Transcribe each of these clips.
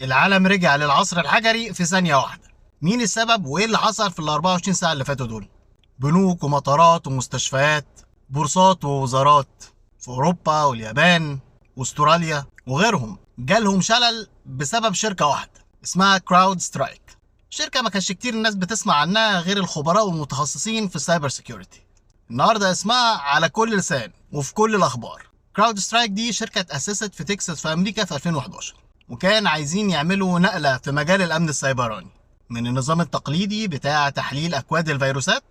العالم رجع للعصر الحجري في ثانية واحدة. مين السبب وإيه اللي حصل في ال 24 ساعة اللي فاتوا دول؟ بنوك ومطارات ومستشفيات، بورصات ووزارات في أوروبا واليابان واستراليا وغيرهم جالهم شلل بسبب شركة واحدة اسمها كراود سترايك. شركة ما كانش كتير الناس بتسمع عنها غير الخبراء والمتخصصين في السايبر سيكيورتي. النهارده اسمها على كل لسان وفي كل الأخبار. كراود سترايك دي شركة اتأسست في تكساس في أمريكا في 2011، وكان عايزين يعملوا نقلة في مجال الأمن السيبراني من النظام التقليدي بتاع تحليل أكواد الفيروسات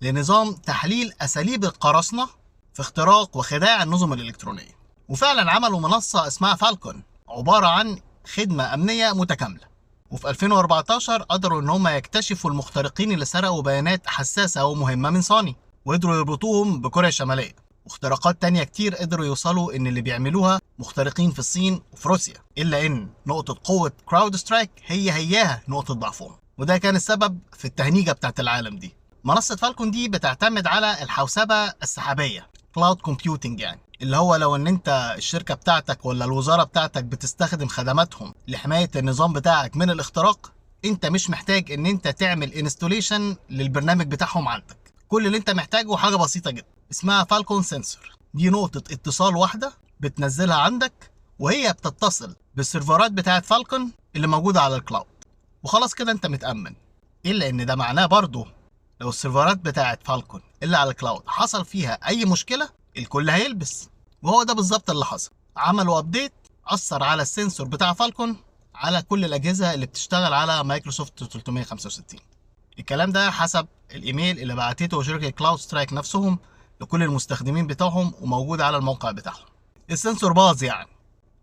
لنظام تحليل أساليب القراصنة في اختراق وخداع النظم الإلكترونية. وفعلا عملوا منصة اسمها فالكون، عبارة عن خدمة أمنية متكاملة. وفي 2014 قدروا إن هم يكتشفوا المخترقين اللي سرقوا بيانات حساسة ومهمة من صاني، وقدروا يربطوهم بكوريا الشمالية. واختراقات تانية كتير قدروا يوصلوا إن اللي بيعملوها مخترقين في الصين وفي روسيا، إلا إن نقطة قوة كراود سترايك هياها نقطة ضعفهم، وده كان السبب في التهنيجة بتاعت العالم دي. منصة فالكون دي بتعتمد على الحوسبة السحابية، كلاود كومبيوتنج، يعني اللي هو لو ان انت الشركة بتاعتك ولا الوزارة بتاعتك بتستخدم خدماتهم لحماية النظام بتاعك من الاختراق، انت مش محتاج ان انت تعمل انستوليشن للبرنامج بتاعهم عندك. كل اللي انت محتاجه حاجة بسيطة جدا اسمها فالكون سنسور. دي نقطة اتصال واحدة بتنزلها عندك، وهي بتتصل بالسيرفرات بتاعت فالكون اللي موجودة على الكلاود، وخلاص كده انت متأمن. الا ان ده معناه برضه لو السيرفرات بتاعت فالكون اللي على الكلاود حصل فيها اي مشكلة الكل هيلبس. وهو ده بالظبط اللي حصل. عملوا ابديت اثر على السنسور بتاع فالكون على كل الاجهزة اللي بتشتغل على مايكروسوفت 365. الكلام ده حسب الايميل اللي بعتته شركة كلاود سترايك نفسهم لكل المستخدمين بتوعهم، وموجود على الموقع بتاعهم. السنسور باظ يعني،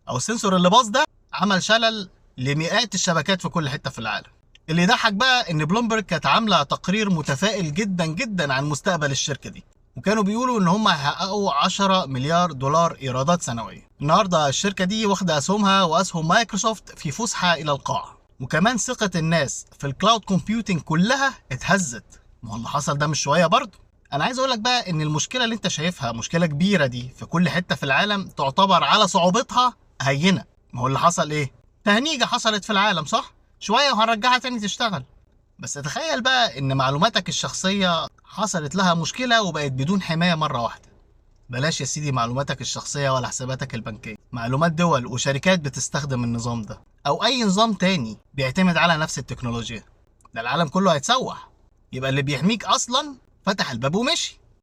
او السنسور اللي باظ ده عمل شلل لمئات الشبكات في كل حتة في العالم. اللي يضحك بقى ان بلومبرج كانت عامله تقرير متفائل جدا جدا عن مستقبل الشركه دي، وكانوا بيقولوا ان هم هيحققوا 10 مليار دولار ايرادات سنويه. النهارده الشركه دي واخده اسهمها واسهم مايكروسوفت في فسحه الى القاع، وكمان ثقه الناس في الكلاود كومبيوتنج كلها اتهزت. ما هو اللي حصل ده مش شويه برضه. انا عايز اقول لك بقى ان المشكله اللي انت شايفها مشكله كبيره دي في كل حته في العالم تعتبر على صعوبتها هينه. ما هو اللي حصل ايه؟ تهنيجه حصلت في العالم، صح؟ شوية وهنرجعها تاني تشتغل. بس تخيل بقى ان معلوماتك الشخصية حصلت لها مشكلة وبقت بدون حماية مرة واحدة. بلاش يا سيدي معلوماتك الشخصية ولا حساباتك البنكية، معلومات دول وشركات بتستخدم النظام ده او اي نظام تاني بيعتمد على نفس التكنولوجيا، ده العالم كله هيتسوح. يبقى اللي بيحميك اصلا فتح الباب ومشي.